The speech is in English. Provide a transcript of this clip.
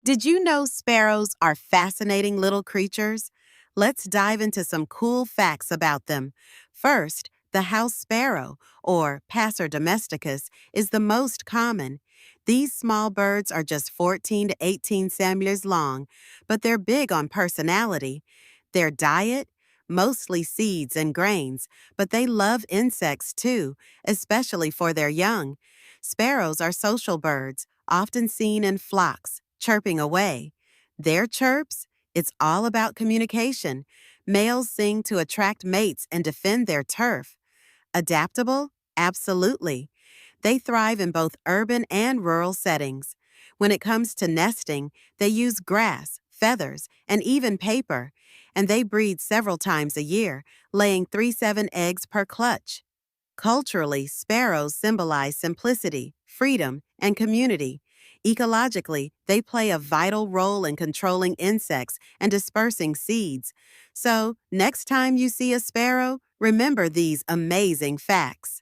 Did you know sparrows are fascinating little creatures? Let's dive into some cool facts about them. First, the house sparrow, or Passer domesticus, is the most common. These small birds are just 14 to 18 centimeters long, but they're big on personality. Their diet? Mostly seeds and grains, but they love insects too, especially for their young. Sparrows are social birds, often seen in flocks, chirping away. Their chirps? It's all about communication. Males sing to attract mates and defend their turf. Adaptable? Absolutely. They thrive in both urban and rural settings. When it comes to nesting, they use grass, feathers, and even paper, and they breed several times a year, laying 3-7 eggs per clutch. Culturally, sparrows symbolize simplicity, freedom, and community. Ecologically, they play a vital role in controlling insects and dispersing seeds. So, next time you see a sparrow, remember these amazing facts.